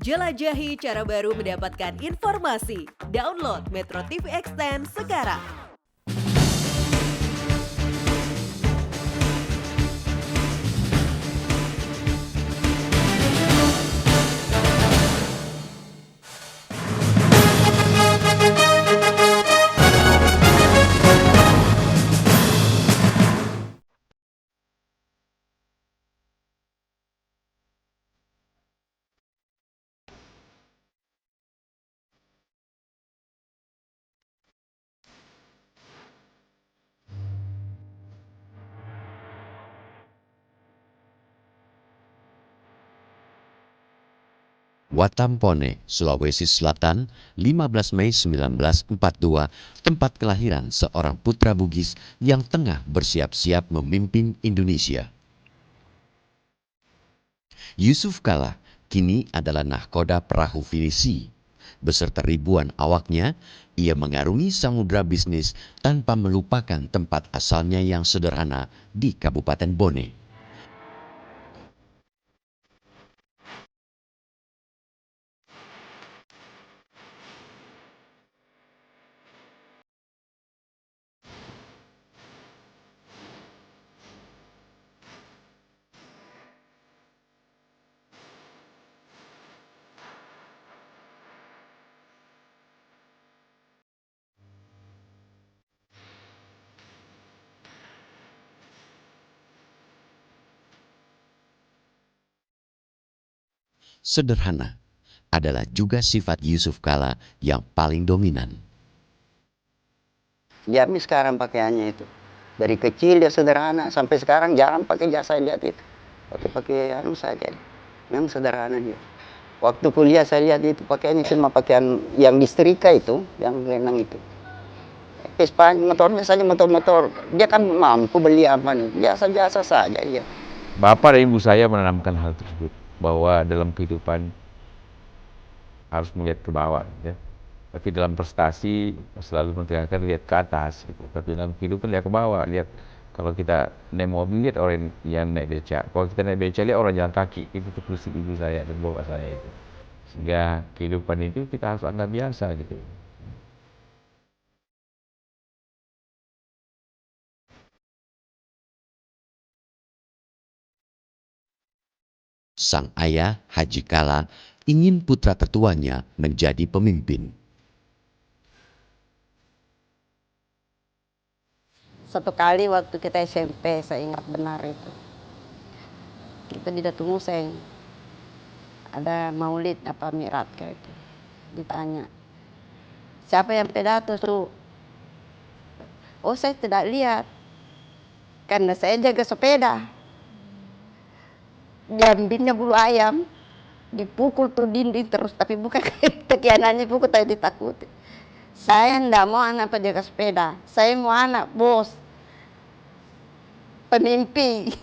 Jelajahi cara baru mendapatkan informasi. Download Metro TV Extend sekarang. Watampone, Sulawesi Selatan, 15 Mei 1942, tempat kelahiran seorang putra Bugis yang tengah bersiap-siap memimpin Indonesia. Yusuf Kala kini adalah nahkoda perahu Finisi. Beserta ribuan awaknya, ia mengarungi samudra bisnis tanpa melupakan tempat asalnya yang sederhana di Kabupaten Bone. Sederhana adalah juga sifat Yusuf Kala yang paling dominan. Jami sekarang pakaiannya itu. Dari kecil dia sederhana, sampai sekarang jarang pakai jas, saya lihat itu. Pakai anu saja. Memang sederhana dia. Waktu kuliah saya lihat itu pakaiannya cuma pakaian yang disetrika itu, yang lenang itu. Vespa motornya saja motor-motor. Dia kan mampu beli apa nih, biasa-biasa saja dia. Bapak dan ibu saya menanamkan hal tersebut, bahwa dalam kehidupan harus melihat ke bawah, ya. Tapi dalam prestasi selalu mentinggalkan lihat ke atas, gitu. Tapi dalam kehidupan lihat ke bawah, lihat kalau kita naik mobil lihat orang yang naik beca, kalau kita naik beca lihat orang jalan kaki. Itu prinsip ibu saya dan bapak saya itu. Sehingga kehidupan itu kita harus anggap biasa, gitu. Sang ayah, Haji Kala, ingin putra tertuanya menjadi pemimpin. Satu kali waktu kita SMP, saya ingat benar itu. Kita di Datu Museng, ada maulid apa mirat kayak itu. Ditanya, siapa yang pidato su? Oh, saya tidak lihat, karena saya jaga sepeda. Diambilnya bulu ayam, dipukul tuh dinding terus, tapi bukan tekianannya pukul, tapi ditakuti. Saya tidak mau anak penjaga sepeda, saya mau anak bos, pemimpi.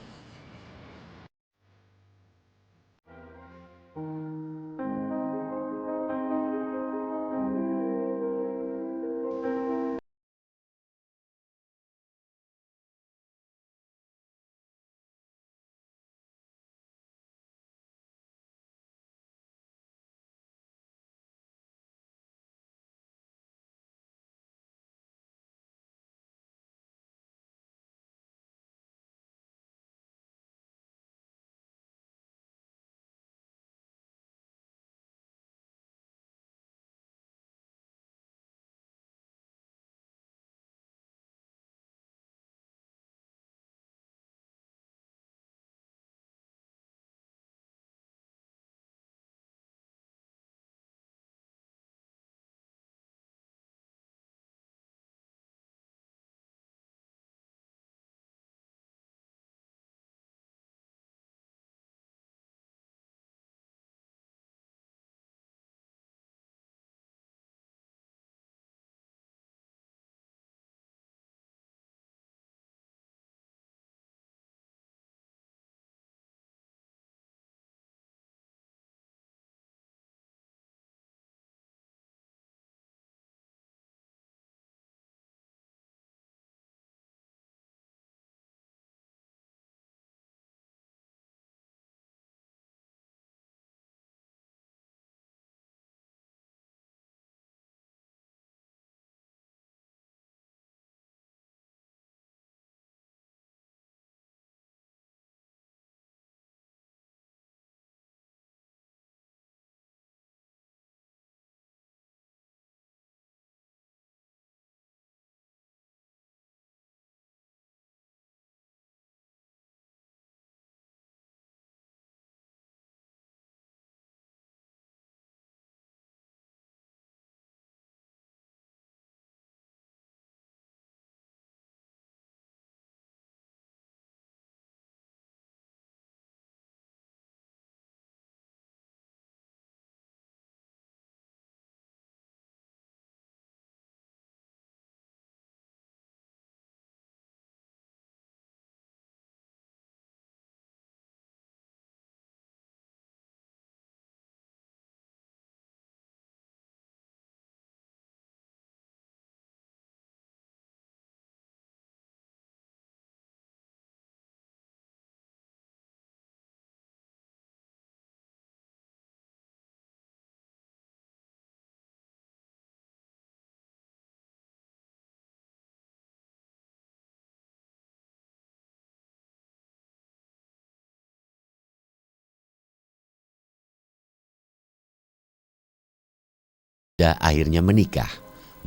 Dan akhirnya menikah.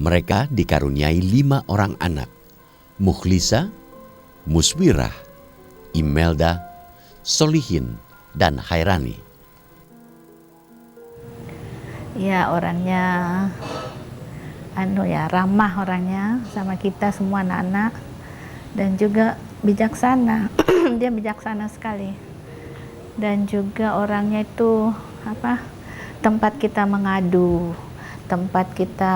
Mereka dikaruniai 5 orang anak. Mukhlisa, Muswirah, Imelda, Solihin, dan Hairani. Ya, orangnya ramah orangnya sama kita semua anak-anak, dan juga bijaksana. Dia bijaksana sekali. Dan juga orangnya itu tempat kita mengadu, tempat kita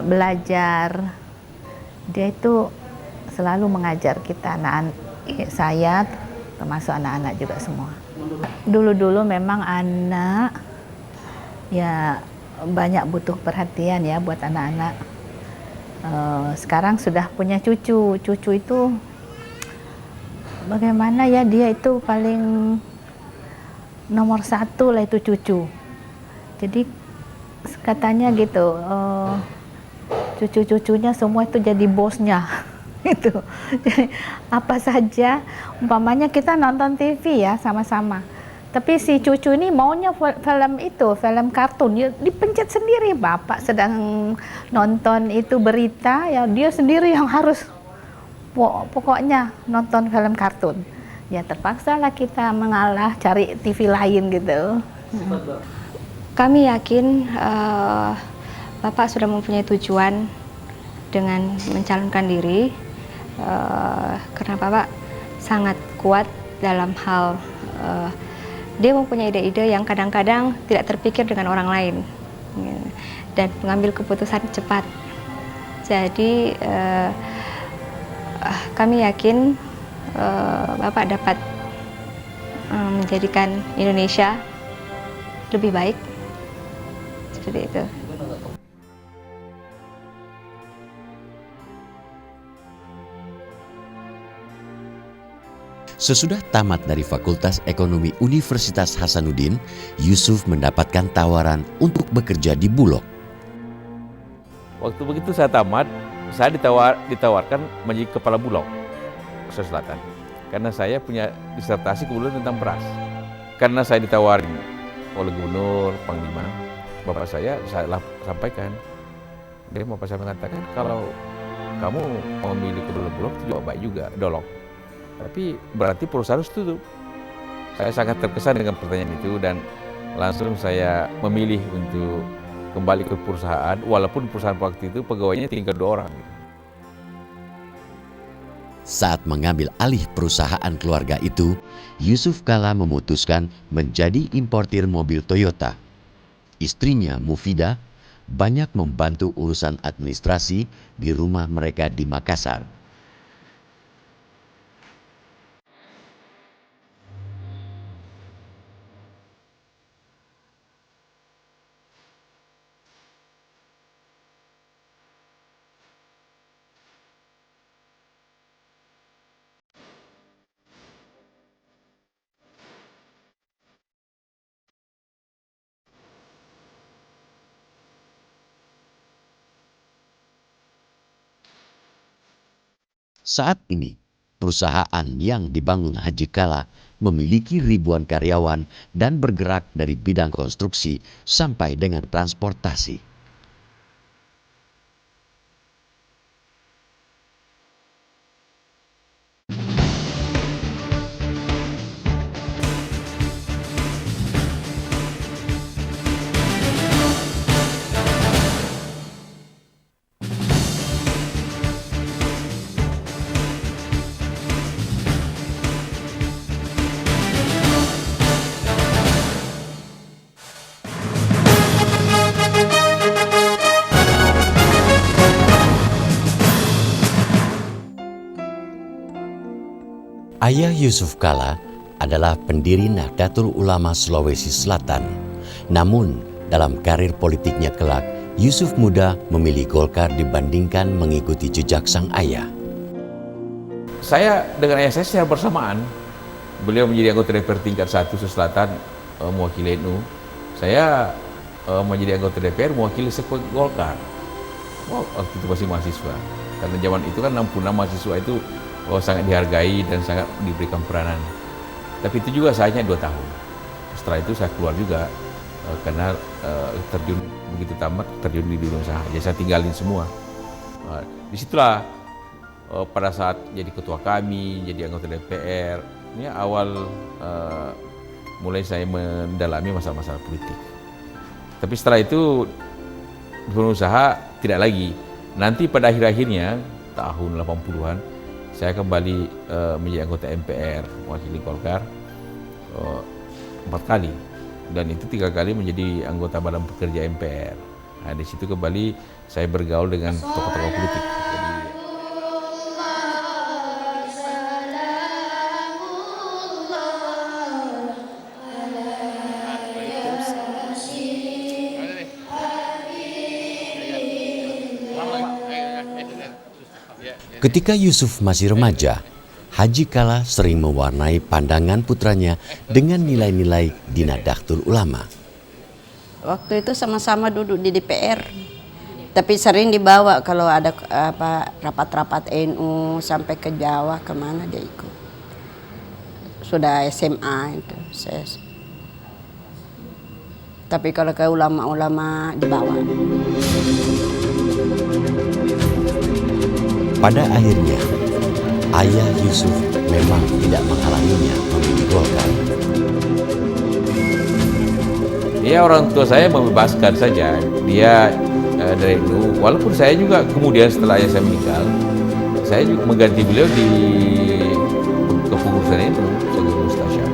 belajar. Dia itu selalu mengajar kita, saya termasuk anak-anak juga semua. Dulu-dulu memang anak ya banyak butuh perhatian ya buat anak-anak. Sekarang sudah punya cucu itu bagaimana ya, dia itu paling nomor 1 lah itu cucu. Jadi katanya gitu, cucu-cucunya semua itu jadi bosnya. Gitu. Jadi, apa saja, umpamanya kita nonton TV ya sama-sama. Tapi si cucu ini maunya film kartun, ya dipencet sendiri. Bapak sedang nonton itu berita, ya dia sendiri yang harus pokoknya nonton film kartun. Ya terpaksa lah kita mengalah, cari TV lain gitu. Kami yakin Bapak sudah mempunyai tujuan dengan mencalonkan diri, karena Bapak sangat kuat dalam hal dia mempunyai ide-ide yang kadang-kadang tidak terpikir dengan orang lain, dan mengambil keputusan cepat. Jadi kami yakin Bapak dapat menjadikan Indonesia lebih baik, seperti itu. Sesudah tamat dari Fakultas Ekonomi Universitas Hasanuddin, Yusuf mendapatkan tawaran untuk bekerja di Bulog. Waktu begitu saya tamat, saya ditawarkan menjadi kepala Bulog Sulawesi Selatan. Karena saya punya disertasi kebetulan tentang beras. Karena saya ditawarin oleh Gubernur, Panglima, Bapak saya sampaikan. Dia Bapak saya mengatakan, kalau kamu mau memilih kepala Bulog itu juga baik juga, dolok. Tapi berarti perusahaan harus tutup. Saya sangat terkesan dengan pertanyaan itu dan langsung saya memilih untuk kembali ke perusahaan, walaupun perusahaan waktu itu pegawainya tinggal 2 orang. Saat mengambil alih perusahaan keluarga itu, Yusuf Kala memutuskan menjadi importir mobil Toyota. Istrinya Mufidah banyak membantu urusan administrasi di rumah mereka di Makassar. Saat ini, perusahaan yang dibangun Haji Kala memiliki ribuan karyawan dan bergerak dari bidang konstruksi sampai dengan transportasi. Ayah Yusuf Kala adalah pendiri Nahdlatul Ulama Sulawesi Selatan. Namun, dalam karir politiknya kelak, Yusuf muda memilih Golkar dibandingkan mengikuti jejak sang ayah. Saya dengan ayah saya secara bersamaan. Beliau menjadi anggota DPR tingkat 1 Sulawesi Selatan, mewakili NU. Saya menjadi anggota DPR mewakili sektor Golkar. Waktu itu masih mahasiswa. Karena zaman itu kan 66 mahasiswa itu sangat dihargai dan sangat diberikan peranan. Tapi itu juga saya hanya 2 tahun. Setelah itu saya keluar juga karena terjun begitu tamat terjun di dunia usaha. Jadi saya tinggalin semua. Disitulah pada saat jadi ketua kami, jadi anggota DPR, ini awal mulai saya mendalami masalah-masalah politik. Tapi setelah itu berusaha tidak lagi. Nanti pada akhir-akhirnya tahun 80-an saya kembali menjadi anggota MPR mewakili Golkar 4 kali, dan itu 3 kali menjadi anggota Badan Pekerja MPR. Nah, di situ kembali saya bergaul dengan tokoh-tokoh politik. Jadi, Ketika Yusuf masih remaja, Haji Kala sering mewarnai pandangan putranya dengan nilai-nilai di Nahdlatul Ulama. Waktu itu sama-sama duduk di DPR, tapi sering dibawa kalau ada rapat-rapat NU sampai ke Jawa, kemana dia ikut. Sudah SMA itu saya. Tapi kalau ke ulama-ulama dibawa. Pada akhirnya, ayah Yusuf memang tidak menghalanginya memilih Golkar. ya orang tua saya membebaskan saja. Dia dari NU, walaupun saya juga kemudian setelah ayah saya meninggal, saya juga mengganti beliau di kepengurusan NU sebagai mustasyar.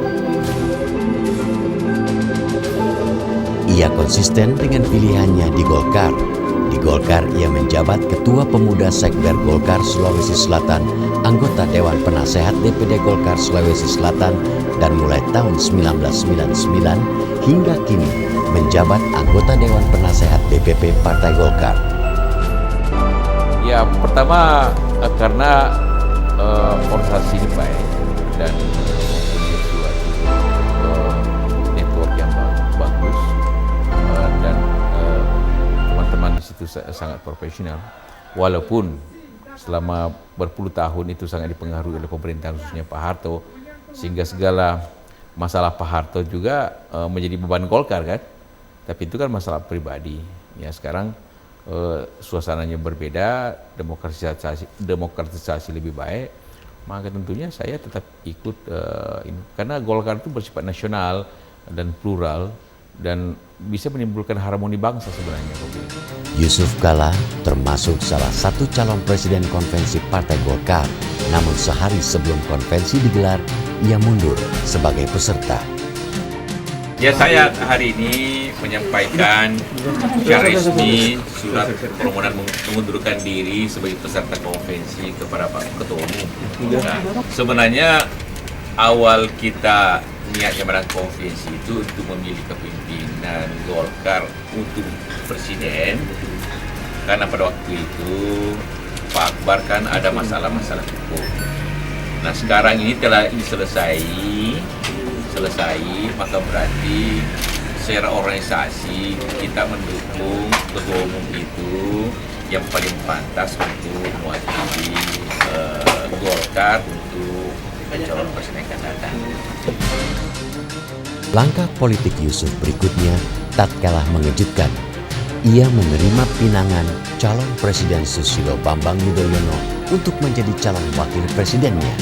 Ia konsisten dengan pilihannya di Golkar. Di Golkar, ia menjabat Ketua Pemuda Sekber Golkar Sulawesi Selatan, anggota Dewan Penasehat DPD Golkar Sulawesi Selatan, dan mulai tahun 1999 hingga kini menjabat anggota Dewan Penasehat DPP Partai Golkar. Ya, pertama karena organisasi ini baik dan mempunyai suatu network yang bagus, dan teman-teman di situ sangat profesional. Walaupun selama berpuluh tahun itu sangat dipengaruhi oleh pemerintahan khususnya Pak Harto, sehingga segala masalah Pak Harto juga menjadi beban Golkar kan. Tapi itu kan masalah pribadi. Ya sekarang suasananya berbeda, demokratisasi lebih baik, maka tentunya saya tetap ikut ini. Karena Golkar itu bersifat nasional dan plural dan bisa menimbulkan harmoni bangsa sebenarnya. Yusuf Kala termasuk salah satu calon presiden konvensi Partai Golkar. Namun sehari sebelum konvensi digelar, ia mundur sebagai peserta. Ya, saya hari ini menyampaikan secara resmi surat permohonan mengundurkan diri sebagai peserta konvensi kepada Pak Ketua Umum. Nah, sebenarnya awal kita niatnya pada konvensi itu untuk memilih kepemimpinan Golkar untuk presiden, karena pada waktu itu Pak Akbar kan ada masalah-masalah hukum. Nah sekarang ini telah selesai, maka berarti secara organisasi kita mendukung ketua umum itu yang paling pantas untuk mewakili Golkar untuk calon presiden yang akan datang. Langkah politik Yusuf berikutnya tak kalah mengejutkan. Ia menerima pinangan calon Presiden Susilo Bambang Yudhoyono untuk menjadi calon wakil presidennya.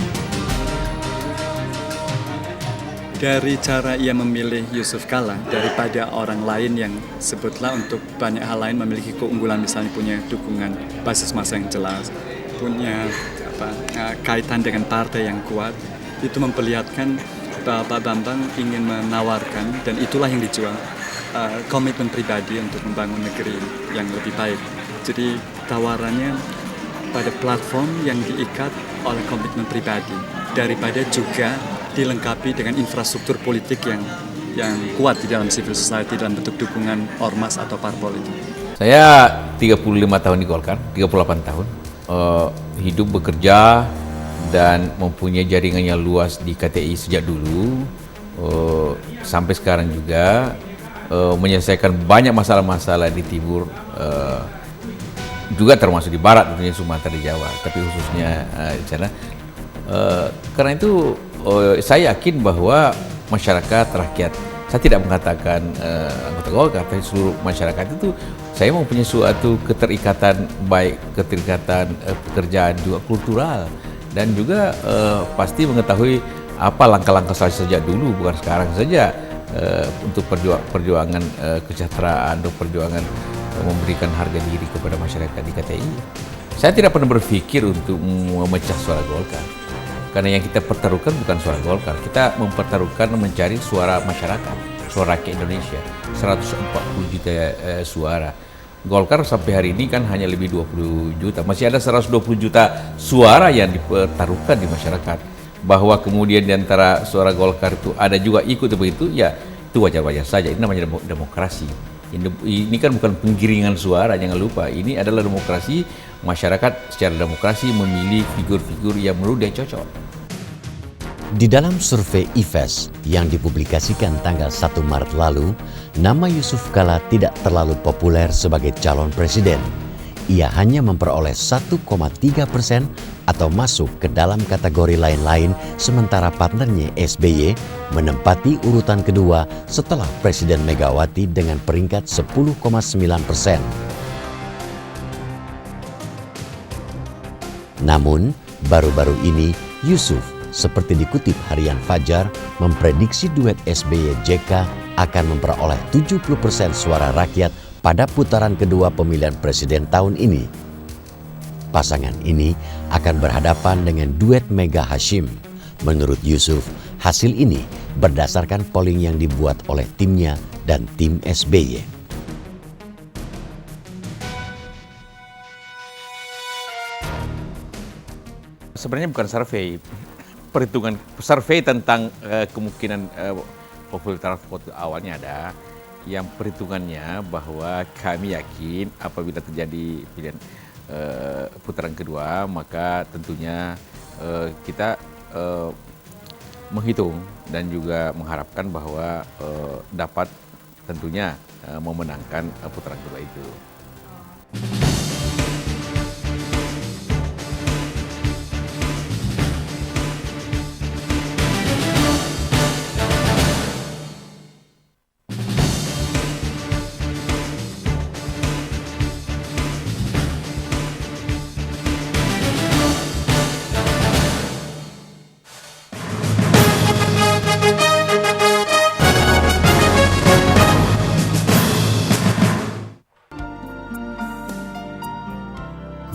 Dari cara ia memilih Yusuf Kala daripada orang lain yang sebutlah untuk banyak hal lain memiliki keunggulan, misalnya punya dukungan basis massa yang jelas, punya kaitan dengan partai yang kuat, itu memperlihatkan Pak Bambang ingin menawarkan, dan itulah yang dijual, komitmen pribadi untuk membangun negeri yang lebih baik. Jadi tawarannya pada platform yang diikat oleh komitmen pribadi daripada juga dilengkapi dengan infrastruktur politik yang kuat di dalam civil society dalam bentuk dukungan ormas atau parpol itu. Saya 35 tahun di Golkar, 38 tahun, hidup bekerja dan mempunyai jaringan yang luas di KTI sejak dulu, sampai sekarang juga menyelesaikan banyak masalah-masalah di timur, juga termasuk di barat, tentunya Sumatera, di Jawa, tapi khususnya di sana. Karena itu saya yakin bahwa masyarakat, rakyat Saya tidak mengatakan anggota Golkar, tapi seluruh masyarakat itu saya mempunyai suatu keterikatan, baik keterikatan pekerjaan juga kultural, dan juga pasti mengetahui apa langkah-langkah saya sejak dulu, bukan sekarang saja, untuk perjuangan kesejahteraan, untuk perjuangan memberikan harga diri kepada masyarakat di KTI. Saya tidak pernah berpikir untuk memecah suara Golkar, karena yang kita pertaruhkan bukan suara Golkar, kita mempertaruhkan mencari suara masyarakat, suara rakyat Indonesia, 140 juta suara. Golkar sampai hari ini kan hanya lebih 20 juta, masih ada 120 juta suara yang dipertaruhkan di masyarakat. Bahwa kemudian di antara suara Golkar itu ada juga ikut begitu, ya itu wajar-wajar saja. Ini namanya demokrasi. Ini kan bukan penggiringan suara, jangan lupa. Ini adalah demokrasi, masyarakat secara demokrasi memilih figur-figur yang menurut dia cocok. Di dalam survei IFES yang dipublikasikan tanggal 1 Maret lalu, nama Yusuf Kala tidak terlalu populer sebagai calon presiden. Ia hanya memperoleh 1,3% atau masuk ke dalam kategori lain-lain, sementara partnernya SBY menempati urutan kedua setelah Presiden Megawati dengan peringkat 10,9%. Namun, baru-baru ini Yusuf, seperti dikutip harian Fajar, memprediksi duet SBY-JK akan memperoleh 70% suara rakyat pada putaran kedua pemilihan presiden tahun ini. Pasangan ini akan berhadapan dengan duet Mega Hashim. Menurut Yusuf, hasil ini berdasarkan polling yang dibuat oleh timnya dan tim SBY. Sebenarnya bukan survei, perhitungan survei tentang kemungkinan popularitas vote awalnya ada. Yang perhitungannya bahwa kami yakin apabila terjadi pilihan putaran kedua, maka tentunya kita menghitung dan juga mengharapkan bahwa dapat tentunya memenangkan putaran kedua itu.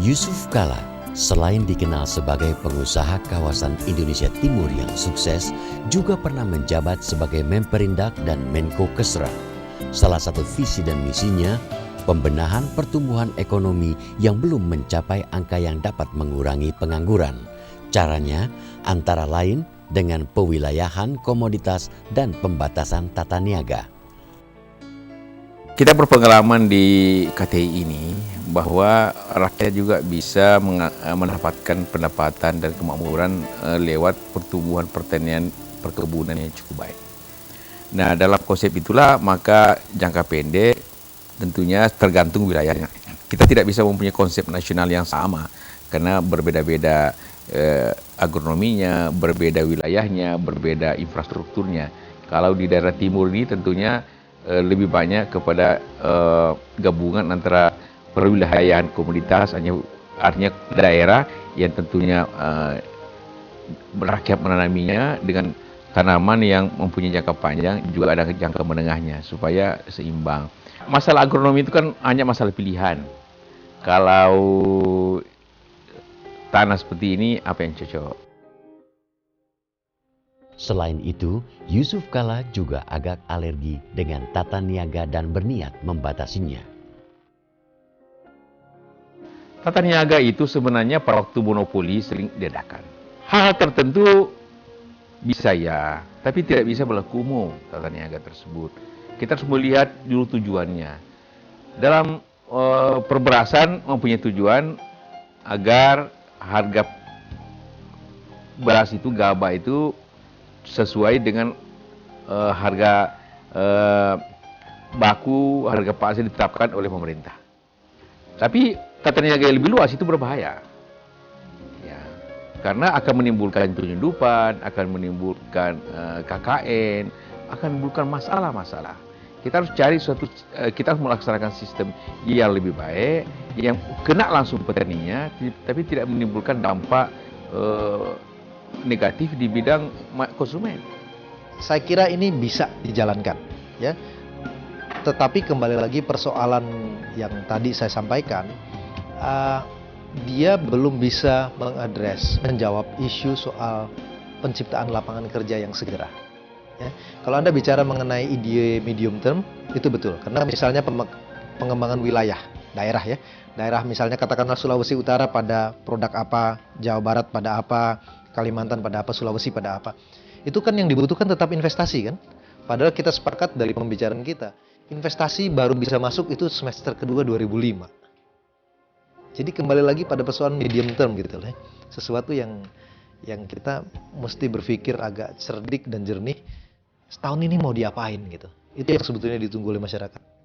Yusuf Kala selain dikenal sebagai pengusaha kawasan Indonesia Timur yang sukses, juga pernah menjabat sebagai Memperindak dan Menko Kesra. Salah satu visi dan misinya, pembenahan pertumbuhan ekonomi yang belum mencapai angka yang dapat mengurangi pengangguran. Caranya antara lain dengan pewilayahan komoditas dan pembatasan tata niaga. Kita berpengalaman di KTI ini bahwa rakyat juga bisa mendapatkan pendapatan dan kemakmuran lewat pertumbuhan pertanian perkebunan yang cukup baik. Nah, dalam konsep itulah maka jangka pendek tentunya tergantung wilayahnya. Kita tidak bisa mempunyai konsep nasional yang sama karena berbeda-beda agronominya, berbeda wilayahnya, berbeda infrastrukturnya. Kalau di daerah timur ini tentunya lebih banyak kepada gabungan antara perwilayahan komunitas, artinya daerah yang tentunya rakyat menanaminya dengan tanaman yang mempunyai jangka panjang, juga ada jangka menengahnya supaya seimbang. Masalah agronomi itu kan hanya masalah pilihan. Kalau tanah seperti ini apa yang cocok? Selain itu, Yusuf Kala juga agak alergi dengan tata niaga dan berniat membatasinya. Tata niaga itu sebenarnya pada waktu monopoli sering diadakan. Hal tertentu bisa ya, tapi tidak bisa berlaku umum tata niaga tersebut. Kita harus melihat dulu tujuannya. Dalam perberasan mempunyai tujuan agar harga beras itu, gabah itu sesuai dengan harga baku, harga pasar ditetapkan oleh pemerintah. Tapi tata niaga yang lebih luas itu berbahaya. Ya, karena akan menimbulkan penyelundupan, akan menimbulkan KKN, akan menimbulkan masalah-masalah. Kita harus cari kita harus melaksanakan sistem yang lebih baik, yang kena langsung petaninya, tapi tidak menimbulkan dampak negatif di bidang konsumen. Saya kira ini bisa dijalankan, ya. Tetapi kembali lagi persoalan yang tadi saya sampaikan, dia belum bisa menjawab isu soal penciptaan lapangan kerja yang segera. Ya. Kalau Anda bicara mengenai ide medium term, itu betul. Karena misalnya pengembangan wilayah, daerah ya. Daerah misalnya katakanlah Sulawesi Utara pada produk apa, Jawa Barat pada apa, Kalimantan pada apa, Sulawesi pada apa. Itu kan yang dibutuhkan tetap investasi kan. Padahal kita sepakat dari pembicaraan kita, investasi baru bisa masuk itu semester kedua 2005. Jadi kembali lagi pada persoalan medium term gitu lah. Sesuatu yang kita mesti berpikir agak cerdik dan jernih. Setahun ini mau diapain gitu. Itu yang sebetulnya ditunggu oleh masyarakat.